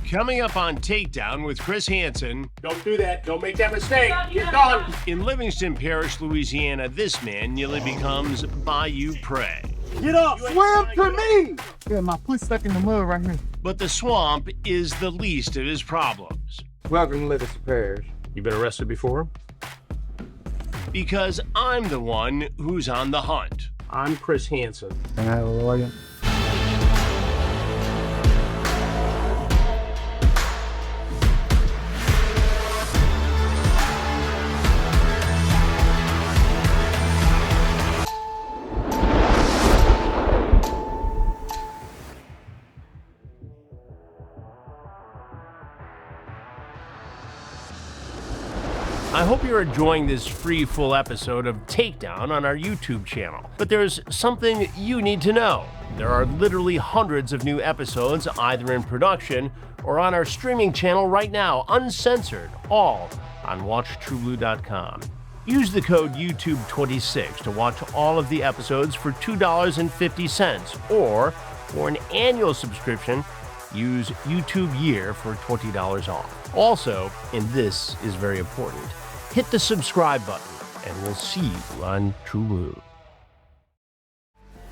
Coming up on Takedown with Chris Hansen. Don't do that. Don't make that mistake. Get gone. In Livingston Parish, Louisiana, this man nearly becomes bayou prey. Get up! Swim to me! Yeah, my foot's stuck in the mud right here. But the swamp is the least of his problems. Welcome to Livingston Parish. You been arrested before? Because I'm the one who's on the hunt. I'm Chris Hansen. Can I have a lawyer? I hope you're enjoying this free full episode of Takedown on our YouTube channel. But there's something you need to know. There are literally hundreds of new episodes either in production or on our streaming channel right now, uncensored, all on WatchTruBlu.com. Use the code YouTube26 to watch all of the episodes for $2.50, or for an annual subscription, use YouTube Year for $20 off. Also, and this is very important, hit the subscribe button, and we'll see you on TruBlu.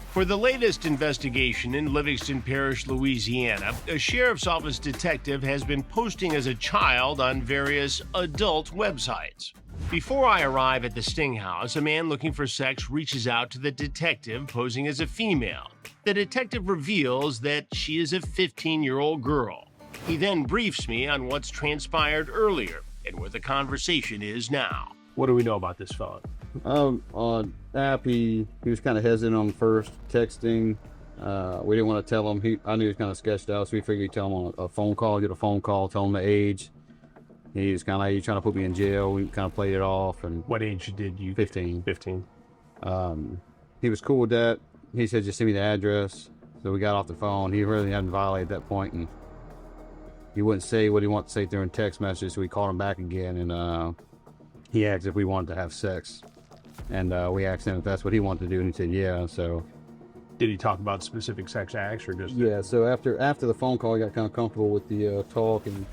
For the latest investigation in Livingston Parish, Louisiana, a sheriff's office detective has been posting as a child on various adult websites. Before I arrive at the Sting House, a man looking for sex reaches out to the detective posing as a female. The detective reveals that she is a 15-year-old girl. He then briefs me on what's transpired earlier and where the conversation is now. What do we know about this fella? On app, he was kind of hesitant on first texting. We didn't want to tell him. I knew he was kind of sketched out, so we figured we'd tell him on a phone call, get a phone call, tell him the age. He was kind of like, "You trying to put me in jail?" We kind of played it off. And What age did you? 15. 15. He was cool with that. He said, "Just send me the address." So we got off the phone. He really hadn't violated that point, and he wouldn't say what he wanted to say during text message. So we called him back again, and he asked if we wanted to have sex. And we asked him if that's what he wanted to do, and he said, yeah. So Did he talk about specific sex acts or just? yeah. So after the phone call, he got kind of comfortable with the talk, and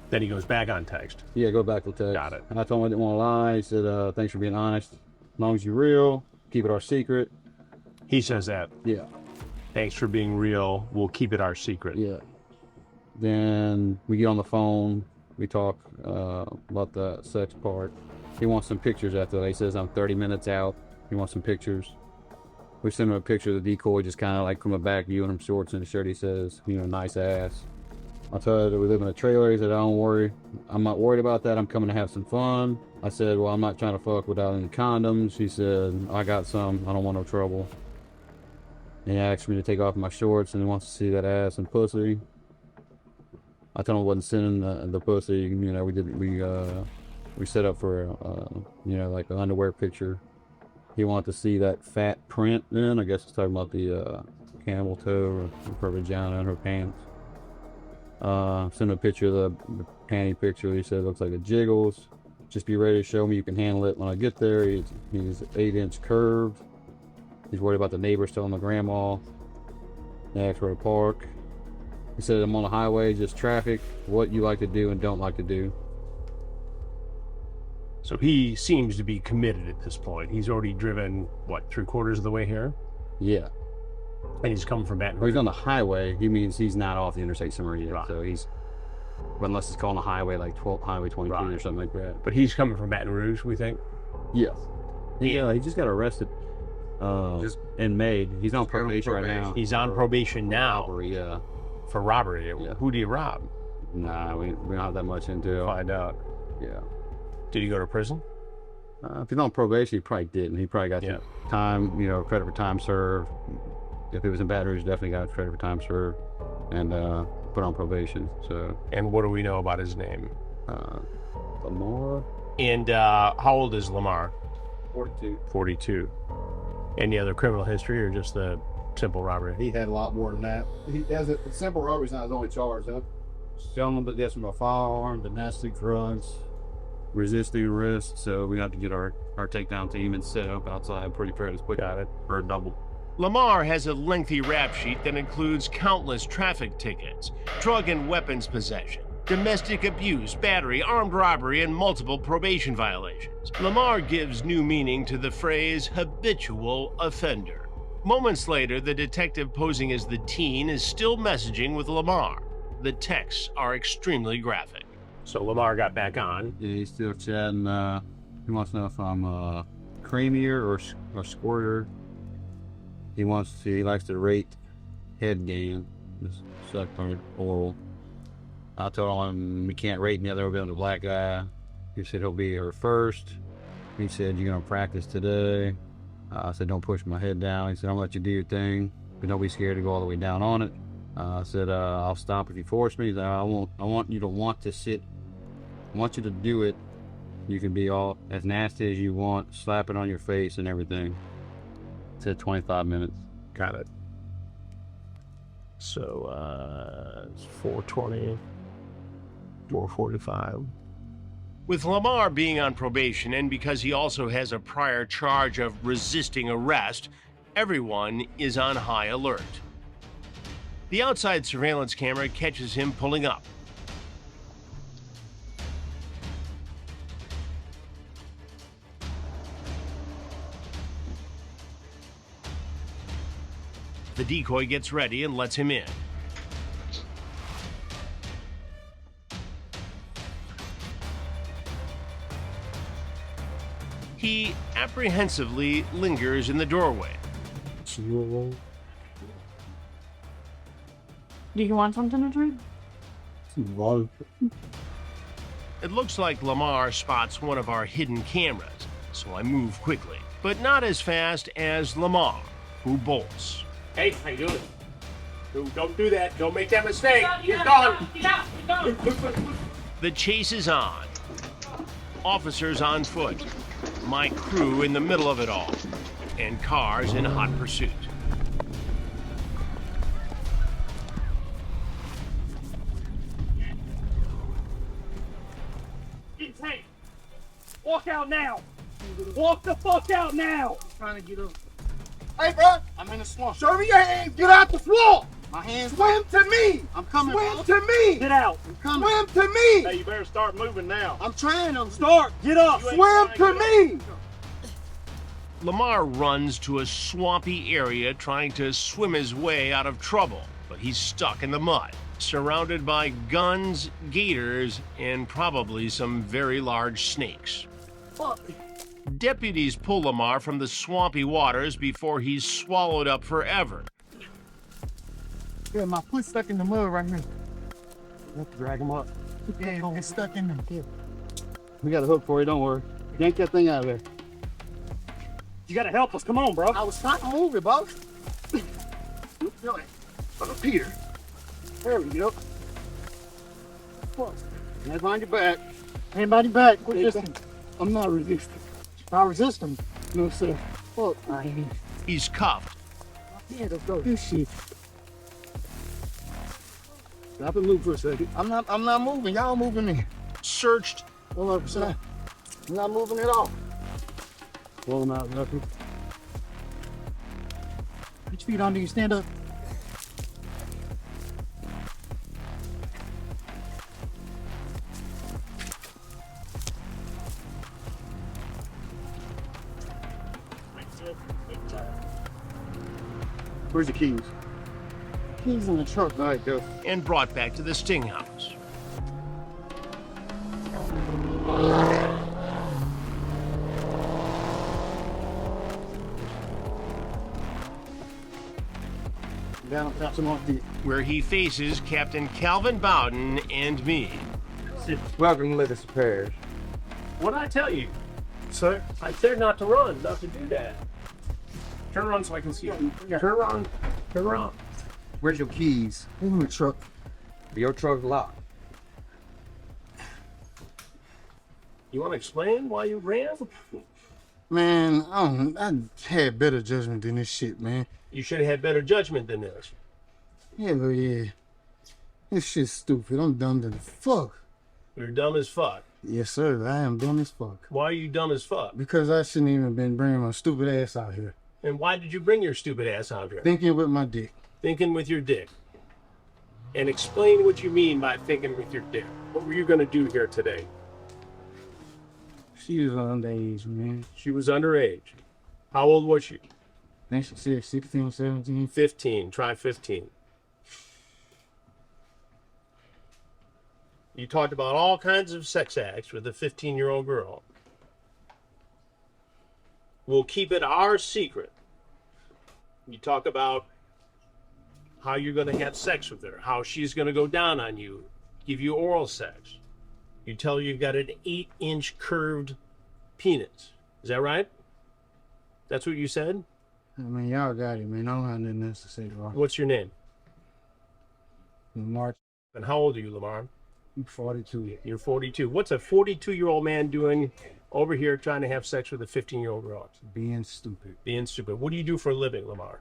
Then he goes back on text. yeah, go back to text. Got it. And I told him I didn't want to lie. He said, "Thanks for being honest. As long as you're real, keep it our secret." He says that. Yeah, Thanks for being real. We'll keep it our secret. yeah. Then we get on the phone. We talk about the sex part. He wants some pictures after that. He says, "I'm 30 minutes out." He wants some pictures. We send him a picture of the decoy, just kind of like from a back view in him shorts and a shirt. He says, "Nice ass." I told her that we live in a trailer. He said, "Don't worry. I'm not worried about that. I'm coming to have some fun." I said, "Well, I'm not trying to fuck without any condoms." He said, "I got some. I don't want no trouble." And he asked me to take off my shorts, and he wants to see that ass and pussy. I told him I wasn't sending the pussy. We set up for like an underwear picture. He wanted to see that fat print. Then I guess it's talking about the camel toe or her vagina and her pants. Sent him a picture of the panty picture. He said it looks like it jiggles. Just be ready to show me you can handle it when I get there. He's 8-inch curved. He's worried about the neighbors telling the grandma. They asked where to park. He said, "I'm on the highway, just traffic, what you like to do and don't like to do." So he seems to be committed at this point. He's already driven, what, 3/4 of the way here? Yeah. And he's coming from Baton Well, Rouge. he's on the highway. He means he's not off the interstate somewhere yet. Right. So unless it's called the highway, like Highway 22 or Right. something like that. But he's coming from Baton Rouge, we think? Yeah. He just got arrested in May. He's on probation right now. He's on probation now Robbery, yeah. for robbery. Yeah. Who did he rob? Nah, we don't have that much into it. Find out. Yeah. Did he go to prison? If he's on probation, he probably didn't. He probably got Yeah. some time, credit for time served. If he was in Baton Rouge, definitely got credit for time served and put on probation. So, And what do we know about his name? Lamar? And how old is Lamar? 42. 42. Any other criminal history or just the simple robbery? He had a lot more than that. He has a simple robbery's not his only charge, huh? Selling possession of a firearm, domestic drugs, resisting arrest. So we got to get our takedown team and set up outside pretty fair to put Got it. for a double. Lamar has a lengthy rap sheet that includes countless traffic tickets, drug and weapons possession, domestic abuse, battery, armed robbery, and multiple probation violations. Lamar gives new meaning to the phrase habitual offender. Moments later, the detective posing as the teen is still messaging with Lamar. The texts are extremely graphic. So Lamar got back on. Yeah, he's still chatting. He wants to know if I'm creamier or squirter. He likes to rate head game, just suck or oral. I told him we can't rate me. There will be on the black guy. He said he'll be her first. He said, you're gonna practice today. I said, don't push my head down. He said, I'll let you do your thing, but don't be scared to go all the way down on it. I said, I'll stop if you force me. He said, I want you to want to sit. I want you to do it. You can be all as nasty as you want, slap it on your face and everything. It said 25 minutes. Got it. So it's 4:20, 4:45. With Lamar being on probation and because he also has a prior charge of resisting arrest, everyone is on high alert. The outside surveillance camera catches him pulling up. The decoy gets ready and lets him in. He apprehensively lingers in the doorway. Do you want something to drink? It looks like Lamar spots one of our hidden cameras, so I move quickly, but not as fast as Lamar, who bolts. Hey, how you doing? Don't do that. Don't make that mistake. Get going. The chase is on. Officers on foot. My crew in the middle of it all. And cars in hot pursuit. Hey, walk out now. Walk the fuck out now. I'm trying to get up. Hey, bro. I'm in the swamp. Show me your hands. Get out the swamp. My hands. Swim to me. I'm coming. Swim to me. Get out. I'm coming. Swim to me. Hey, you better start moving now. I'm trying to Start. Get up. swim to me. Lamar runs to a swampy area trying to swim his way out of trouble, but he's stuck in the mud, surrounded by guns, gators, and probably some very large snakes. Fuck. Deputies pull Lamar from the swampy waters before he's swallowed up forever. Yeah, my foot's stuck in the mud right here. You have to drag him up. Yeah, don't get stuck in there. Yeah. We got a hook for you, don't worry. Yank that thing out of there. You gotta help us. Come on, bro. I was trying to move it, boss. Up here. There we go. Hands behind your back. Anybody back? Resisting. I'm not resisting. Not resisting. No, sir. Fuck. He's cuffed. Yeah, let's go. This shit. Stop and move for a second. I'm not moving. Y'all moving me. Searched, 100%. I'm not moving at all. Pull them out, nothing. Put your feet under you. Stand up. Where's the keys? Keys in the truck. All right, go. and brought back to the Sting House. Down, got some off the. Where he faces Captain Calvin Bowden and me. Welcome to Little Superiors. What'd I tell you? Sir? I said not to run, not to do that. Turn around so I can see you. Turn around. Turn around. Where's your keys? In the truck. Your truck locked. You want to explain why you ran? Man, I had better judgment than this shit, man. You should have had better judgment than this. Hell yeah. This shit's stupid. I'm dumb to the fuck. You're dumb as fuck. Yes, sir. I am dumb as fuck. Why are you dumb as fuck? Because I shouldn't even been bringing my stupid ass out here. And why did you bring your stupid ass out here? Thinking with my dick. Thinking with your dick. And explain what you mean by thinking with your dick. What were you going to do here today? She was underage, man. She was underage. How old was she? I think she said 16, 17. 15. Try 15. You talked about all kinds of sex acts with a 15-year-old girl. We'll keep it our secret. You talk about how you're going to have sex with her, how she's going to go down on you, give you oral sex. You tell her you've got an 8-inch curved penis. Is that right? That's what you said? I mean, y'all got it, man. I don't have nothing else to say, bro. What's your name? Lamar, And how old are you, Lamar? I'm 42. You're 42. What's a 42-year-old man doing over here trying to have sex with a 15-year-old girl? Being stupid. Being stupid. What do you do for a living, Lamar?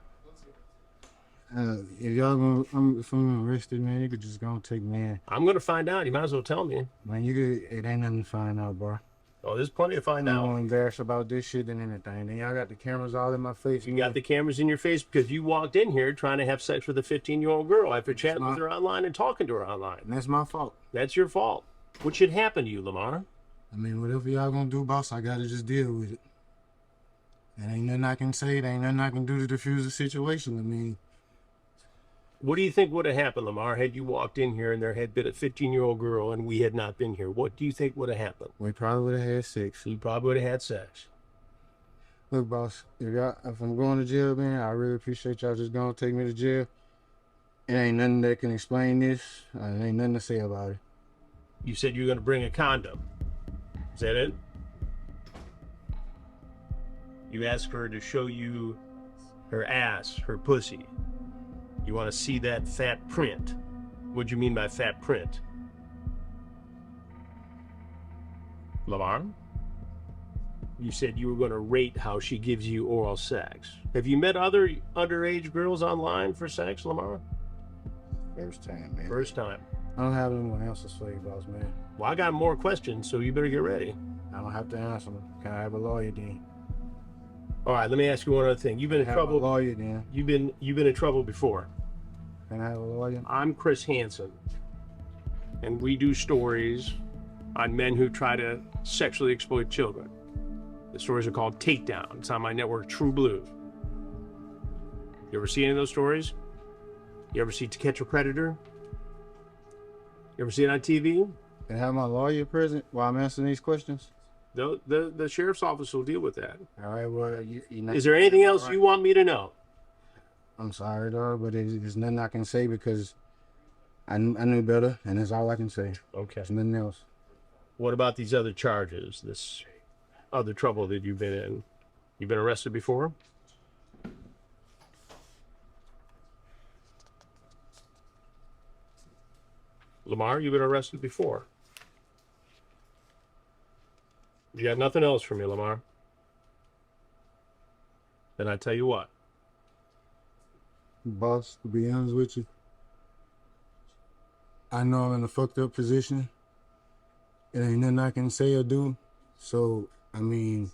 If y'all gonna, if I'm arrested, man, you could just go and take man. I'm going to find out. You might as well tell me. Man, you could, it ain't nothing to find out, bro. Oh, there's plenty to find I'm out. more embarrassed about this shit than anything. Then y'all got the cameras all in my face. You got the cameras in your face because you walked in here trying to have sex with a 15-year-old girl after chatting with her online and talking to her online. And that's my fault. That's your fault. What should happen to you, Lamar? I mean, whatever y'all gonna do, boss, I gotta just deal with it. There ain't nothing I can say. There ain't nothing I can do to diffuse the situation. I mean, What do you think would have happened, Lamar, had you walked in here and there had been a 15-year-old girl and we had not been here? What do you think would have happened? we probably would have had sex. You probably would have had sex. Look, boss, if I'm going to jail, man, I really appreciate y'all just gonna take me to jail. It ain't nothing that can explain this. There ain't nothing to say about it. You said you were going to bring a condom. Is that it? You asked her to show you her ass, her pussy. You want to see that fat print. What do you mean by fat print? Lamar? You said you were going to rate how she gives you oral sex. Have you met other underage girls online for sex, Lamar? First time, man. First time. I don't have anyone else to say, boss, man. Well, I got more questions, so you better get ready. I don't have to answer them. Can I have a lawyer then? All right, let me ask you one other thing. You've been in Have trouble. a lawyer then. You've been in trouble before. Can I have a lawyer? I'm Chris Hansen, and we do stories on men who try to sexually exploit children. The stories are called Takedown. It's on my network, TruBlu. You ever see any of those stories? You ever see To Catch a Predator? You ever see it on TV? Can I have my lawyer present while I'm answering these questions? The sheriff's office will deal with that. All right, well, you know. Is there anything else you want me to know? I'm sorry, dog, but there's nothing I can say because I knew better, and that's all I can say. Okay. There's nothing else. What about these other charges, this other trouble that you've been in? You've been arrested before? Lamar, you've been arrested before. You got nothing else for me, Lamar? Then I tell you what. Boss, to be honest with you, I know I'm in a fucked up position. It ain't nothing I can say or do. So, I mean,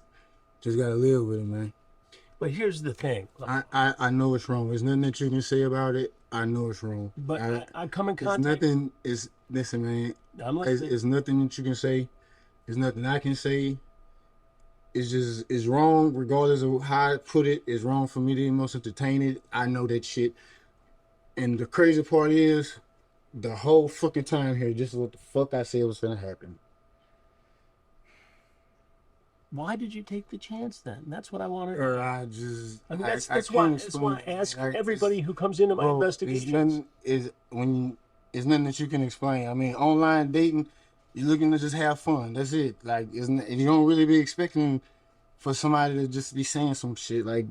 just gotta live with it, man. But here's the thing. I know it's wrong. There's nothing that you can say about it. I know it's wrong. But I come in It's contact. nothing. Listen, man. I'm listening. It's nothing that you can say. There's nothing I can say. It's wrong, regardless of how I put it. It's wrong for me to almost entertain it. I know that shit. And the crazy part is, the whole fucking time here, just what the fuck I said was gonna happen. Why did you take the chance then? That's what I wanted. Or I just. I mean, that's can't why explain I ask it. everybody who comes into my Bro, investigations. It's nothing that you can explain. I mean, online dating, you're looking to just have fun. That's it. Like, you don't really be expecting for somebody to just be saying some shit. Like,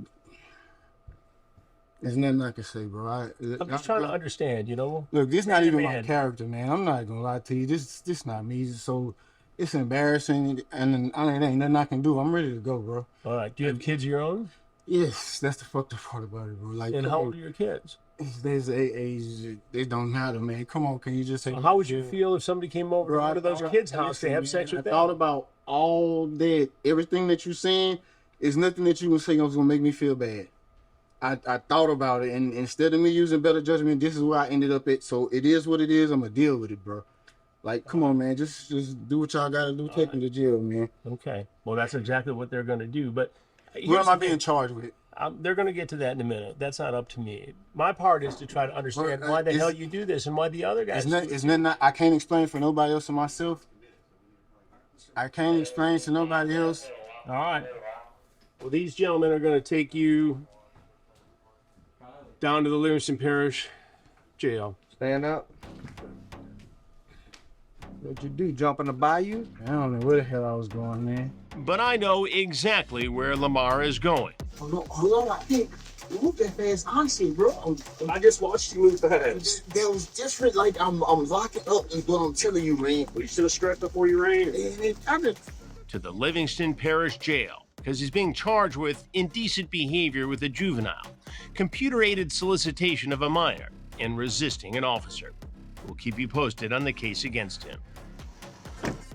there's nothing I can say, bro. I'm just trying to understand, you know? Look, this not even my Man. character, man. I'm not gonna lie to you. This not me. So it's embarrassing, and there ain't nothing I can do. I'm ready to go, bro. All right. Do you have kids of your own? Yes, that's the fucked up part about it, bro. Like, And how old are your kids? there's a age. They don't matter, man. Come on, can you just take? How would you feel if somebody came over to Bro, one of those kids' house to have listen, sex man, with I them? thought about all that, everything that you're saying. it's nothing that you can say was gonna make me feel bad. I thought about it, and instead of me using better judgment, this is where I ended up at. So it is what it is. I'm gonna deal with it, bro. Like, come on, man. Just do what y'all gotta do. Take him to jail, man. Okay. Well, that's exactly what they're going to do. But What am I being charged with? they're going to get to that in a minute. That's not up to me. My part is to try to understand why the hell you do this and why the other guys. It's not. I can't explain for nobody else or myself. I can't explain to nobody else. All right. Well, these gentlemen are going to take you down to the Livingston Parish Jail. Stand up. What'd you do? Jump in the bayou? I don't know where the hell I was going, man. But I know exactly where Lamar is going. Hold on, I think you moved that fast, honestly, bro. I just watched you move fast. That was different. Like I'm locking up, is what I'm telling you, man. You should have stressed before you ran. To the Livingston Parish Jail, because he's being charged with indecent behavior with a juvenile, computer-aided solicitation of a minor, and resisting an officer. We'll keep you posted on the case against him.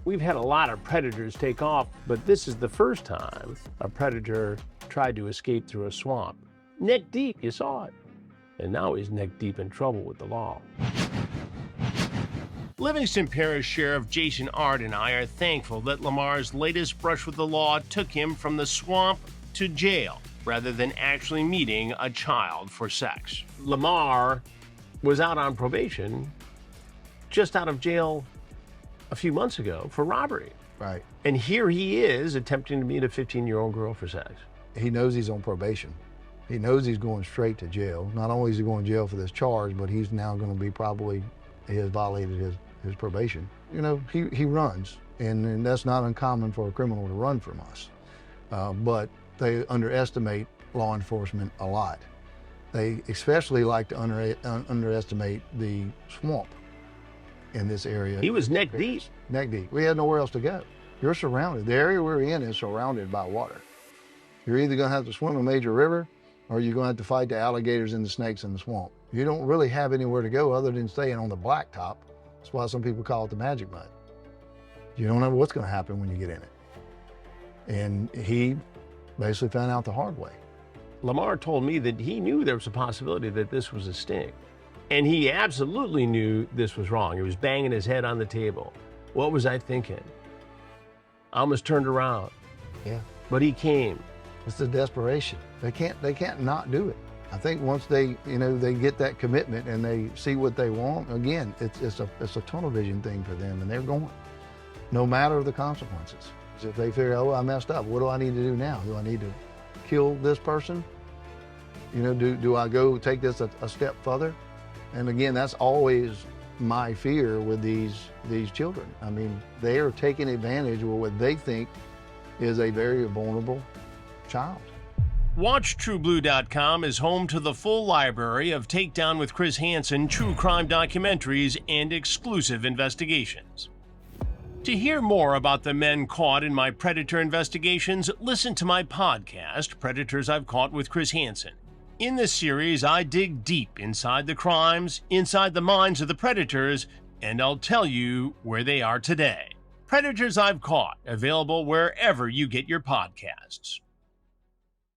We've had a lot of predators take off, but this is the first time a predator tried to escape through a swamp. Neck deep, you saw it. And now he's neck deep in trouble with the law. Livingston Parish Sheriff Jason Ard and I are thankful that Lamar's latest brush with the law took him from the swamp to jail, rather than actually meeting a child for sex. Lamar was out on probation, just out of jail a few months ago for robbery. Right. And here he is attempting to meet a 15-year-old girl for sex. He knows he's on probation. He knows he's going straight to jail. Not only is he going to jail for this charge, but he's now going to be he has violated his probation. You know, he runs, and that's not uncommon for a criminal to run from us. But they underestimate law enforcement a lot. They especially like to underestimate the swamp in this area. He was neck deep. Neck deep. We had nowhere else to go. You're surrounded. The area we're in is surrounded by water. You're either going to have to swim a major river, or you're going to have to fight the alligators and the snakes in the swamp. You don't really have anywhere to go other than staying on the blacktop. That's why some people call it the magic mud. You don't know what's going to happen when you get in it. And he basically found out the hard way. Lamar told me that he knew there was a possibility that this was a sting. And he absolutely knew this was wrong. He was banging his head on the table. What was I thinking? I almost turned around. Yeah. But he came. It's the desperation. They can't not do it. I think once they get that commitment and they see what they want, again, it's a tunnel vision thing for them, and they're going, no matter the consequences. If they figure, oh, I messed up, what do I need to do now? Do I need to kill this person? You know, do I go take this a step further? And again, that's always my fear with these children. I mean, they are taking advantage of what they think is a very vulnerable child. WatchTruBlu.com is home to the full library of Takedown with Chris Hansen true crime documentaries and exclusive investigations. To hear more about the men caught in my predator investigations, listen to my podcast, Predators I've Caught with Chris Hansen. In this series, I dig deep inside the crimes, inside the minds of the predators, and I'll tell you where they are today. Predators I've Caught, available wherever you get your podcasts.